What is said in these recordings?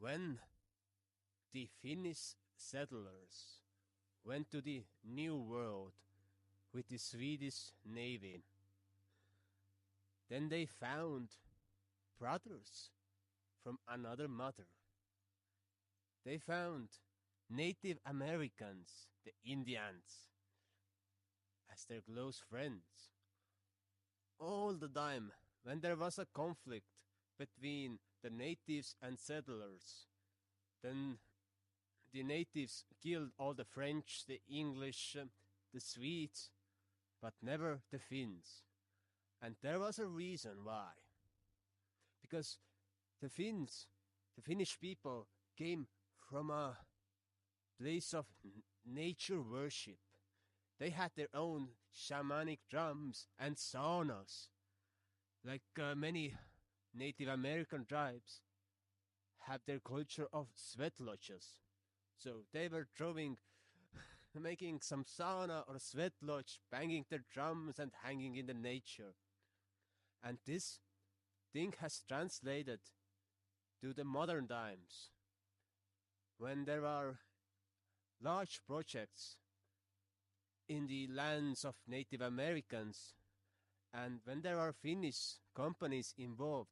When the Finnish settlers went to the New World with the Swedish Navy, then they found brothers from another mother. They found Native Americans, the Indians, as their close friends. All the time, when there was a conflict between the natives and settlers, then the natives killed all the French, the English, the Swedes, but never the Finns. And there was a reason why. Because the Finns, the Finnish people, came from a place of nature worship. They had their own shamanic drums and saunas, like many Native American tribes have their culture of sweat lodges. So they were making some sauna or sweat lodge, banging their drums and hanging in the nature. And this thing has translated to the modern times, when there are large projects in the lands of Native Americans, and when there are Finnish companies involved,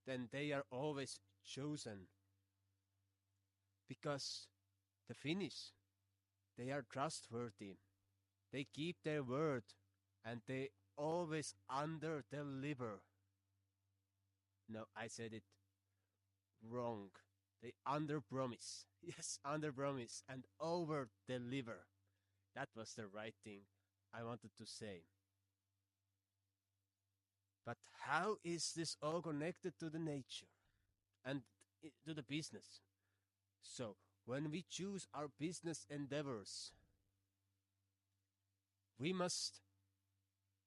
then they are always chosen. Because the Finnish, they are trustworthy. They keep their word, and they always under-deliver. No, I said it wrong. They under-promise. Yes, under-promise and over-deliver. That was the right thing I wanted to say. But how is this all connected to the nature and to the business? So, when we choose our business endeavors, we must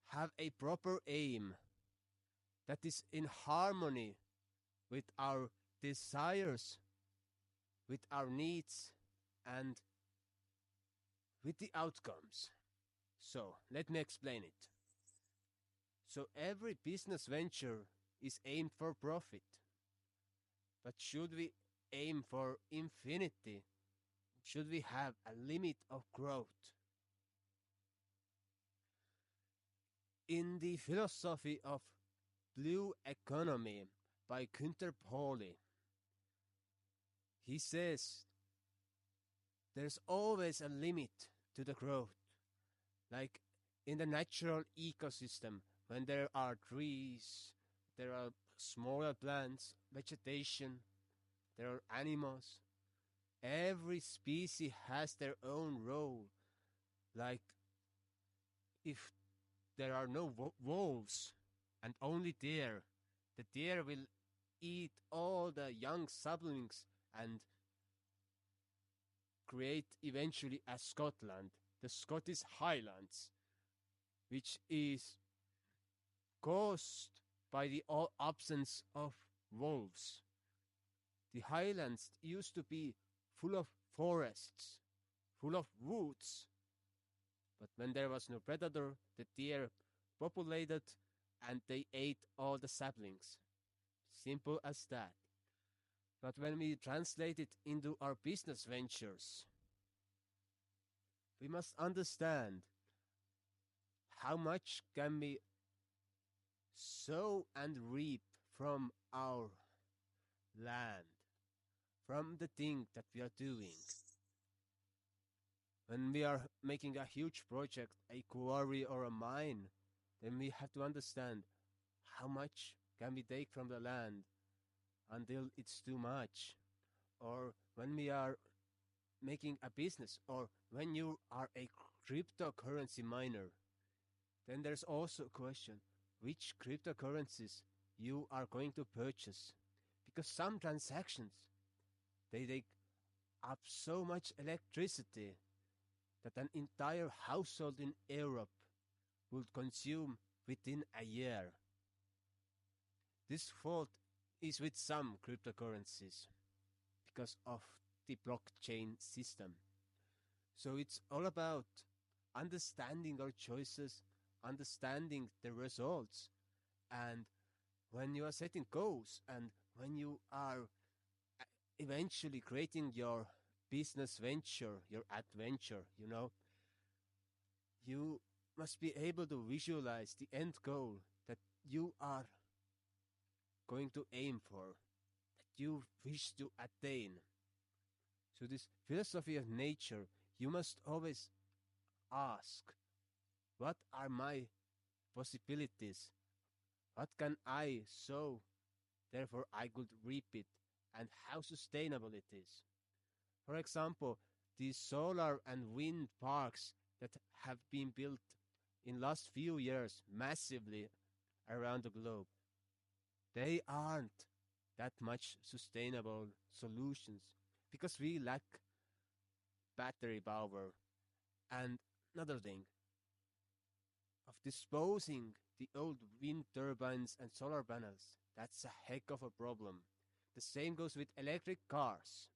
have a proper aim that is in harmony with our desires, with our needs, and with the outcomes. So, let me explain it. So, every business venture is aimed for profit. But should we aim for infinity? Should we have a limit of growth? In the philosophy of blue economy by Günther Pauli, he says there's always a limit to the growth. Like in the natural ecosystem, when there are trees, there are smaller plants, vegetation, there are animals. Every species has their own role. Like if there are no wolves and only deer, the deer will eat all the young saplings and create eventually a Scotland, the Scottish Highlands, which is caused by the absence of wolves. The Highlands used to be full of forests, full of woods, but when there was no predator, the deer populated and they ate all the saplings. Simple as that. But when we translate it into our business ventures, we must understand how much can we sow and reap from our land, from the thing that we are doing. When we are making a huge project, a quarry or a mine, then we have to understand how much can we take from the land until it's too much. Or when we are making a business, or when you are a cryptocurrency miner, then there's also a question, which cryptocurrencies you are going to purchase. Because some transactions, they take up so much electricity that an entire household in Europe would consume within a year. This fault is with some cryptocurrencies because of the blockchain system. So it's all about understanding our choices, understanding the results, and when you are setting goals and when you are eventually creating your business venture, your adventure, you must be able to visualize the end goal that you are going to aim for, that you wish to attain. So, this philosophy of nature, you must always ask, what are my possibilities? What can I sow? Therefore, I could reap it, and how sustainable it is. For example, these solar and wind parks that have been built in last few years massively around the globe, they aren't that much sustainable solutions because we lack battery power. And another thing, of disposing the old wind turbines and solar panels, that's a heck of a problem. The same goes with electric cars.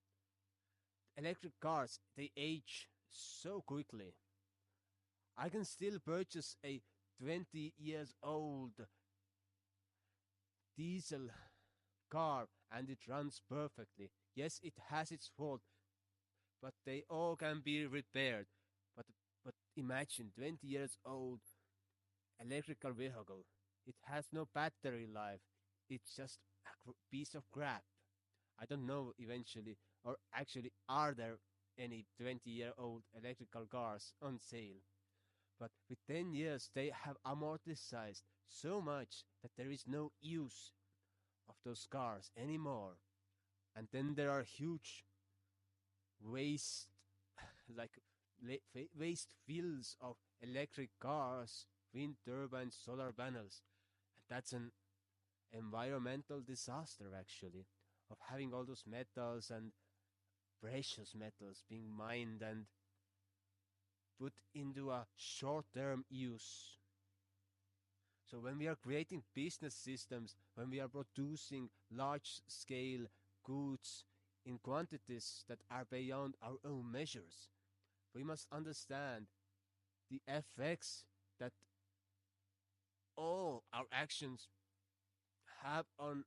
Electric cars, they age so quickly. I can still purchase a 20 years old diesel car and it runs perfectly. Yes, it has its fault, but they all can be repaired. But but imagine 20 years old electrical vehicle. It has no battery life. It's just a piece of crap. I don't know eventually, or actually, are there any 20-year-old electrical cars on sale? But with 10 years, they have amortized so much that there is no use of those cars anymore. And then there are huge waste, like waste fields of electric cars, wind turbines, solar panels. And that's an environmental disaster, actually, of having all those metals and precious metals being mined and put into a short-term use. So when we are creating business systems, when we are producing large-scale goods in quantities that are beyond our own measures, we must understand the effects that all our actions have on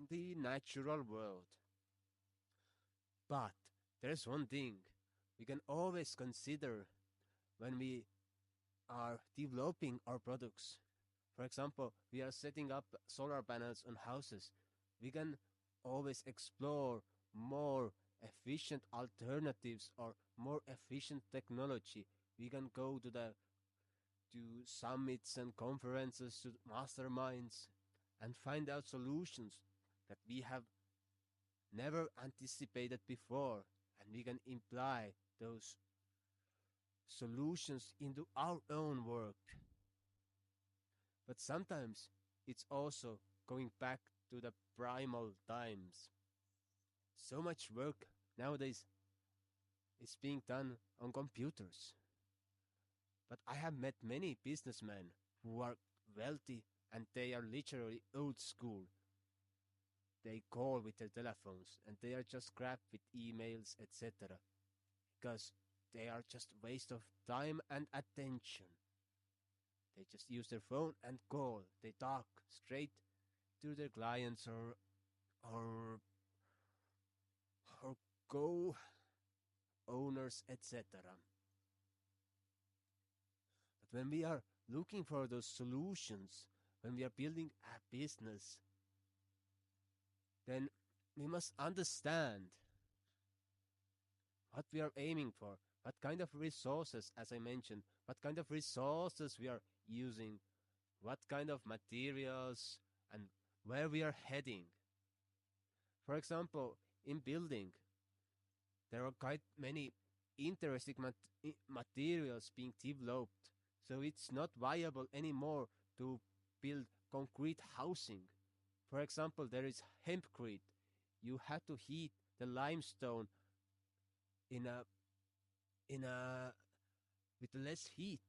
the natural world. But there's one thing we can always consider when we are developing our products. For example, we are setting up solar panels on houses. We can always explore more efficient alternatives or more efficient technology. We can go to summits and conferences, to masterminds, and find out solutions that we have never anticipated before, and we can imply those solutions into our own work. But sometimes it's also going back to the primal times. So much work nowadays is being done on computers. But I have met many businessmen who are wealthy and they are literally old school. They call with their telephones and they are just crap with emails, etc. Because they are just waste of time and attention. They just use their phone and call. They talk straight to their clients or or co-owners, etc. But when we are looking for those solutions, when we are building a business, then we must understand what we are aiming for, what kind of resources, as I mentioned, what kind of resources we are using, what kind of materials, and where we are heading. For example, in building, there are quite many interesting materials being developed, so it's not viable anymore to build concrete housing. For example, there is hempcrete. You have to heat the limestone in a with less heat,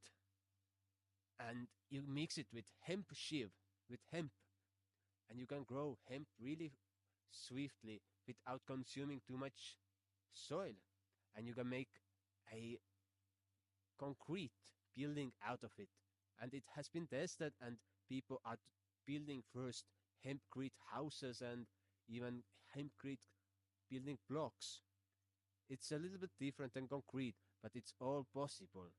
and you mix it with hemp sheave, with hemp, and you can grow hemp really swiftly without consuming too much soil, and you can make a concrete building out of it. And it has been tested, and people are building first hempcrete houses and even hempcrete building blocks. It's a little bit different than concrete, but it's all possible.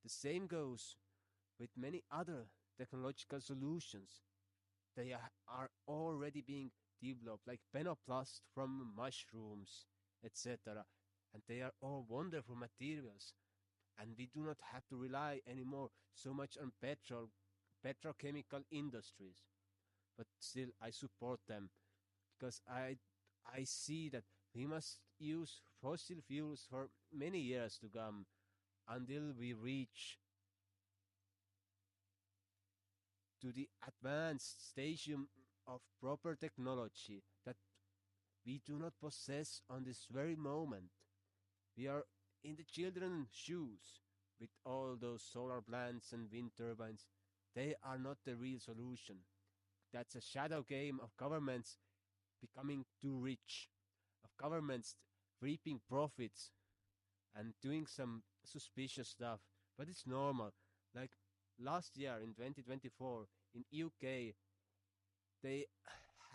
The same goes with many other technological solutions. They are already being developed, like penoplast from mushrooms, etc. And they are all wonderful materials. And we do not have to rely anymore so much on petrochemical industries. But still, I support them because I see that we must use fossil fuels for many years to come until we reach to the advanced stadium of proper technology that we do not possess on this very moment. We are in the children's shoes with all those solar plants and wind turbines. They are not the real solution. That's a shadow game of governments becoming too rich, of governments reaping profits and doing some suspicious stuff. But it's normal. Like last year in 2024 in UK, they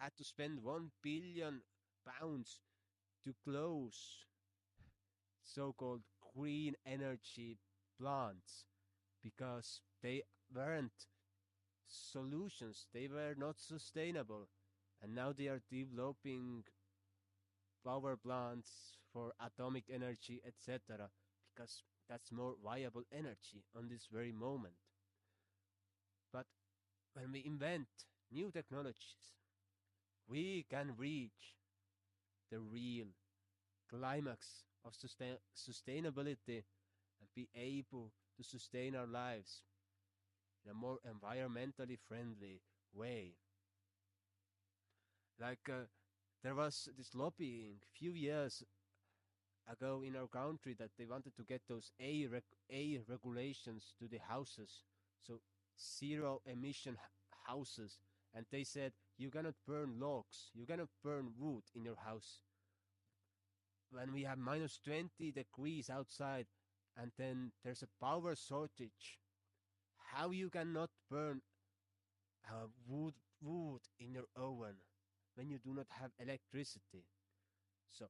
had to spend £1 billion to close so-called green energy plants because they weren't solutions. They were not sustainable. And now they are developing power plants for atomic energy, etc., because that's more viable energy on this very moment. But when we invent new technologies, we can reach the real climax of sustainability and be able to sustain our lives in a more environmentally friendly way. Like there was this lobbying few years ago in our country that they wanted to get those A regulations to the houses, so zero emission houses, and they said you cannot burn logs, you cannot burn wood in your house when we have minus 20 degrees outside, and then there's a power shortage. How you cannot burn wood in your oven when you do not have electricity? So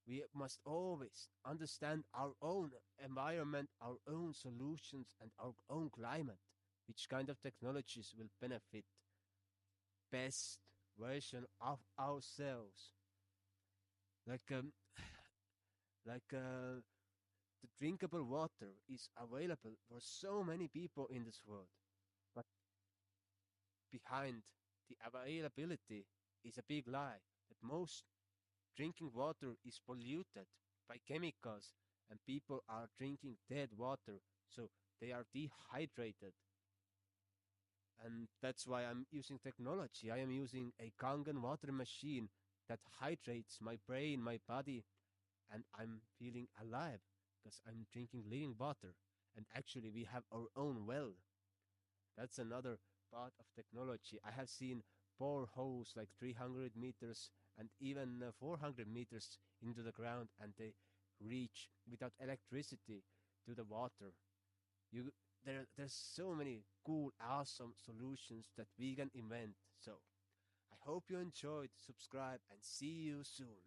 we must always understand our own environment, our own solutions, and our own climate. Which kind of technologies will benefit best version of ourselves? Like the drinkable water is available for so many people in this world, but behind the availability is a big lie that most drinking water is polluted by chemicals and people are drinking dead water, so they are dehydrated. And that's why I'm using technology. I am using a Kangen water machine that hydrates my brain, my body, and I'm feeling alive because I'm drinking living water. And actually, we have our own well. That's another part of technology. I have seen boreholes like 300 meters and even 400 meters into the ground, and they reach without electricity to the water. You there's so many cool, awesome solutions that we can invent. So I hope you enjoyed. Subscribe and see you soon.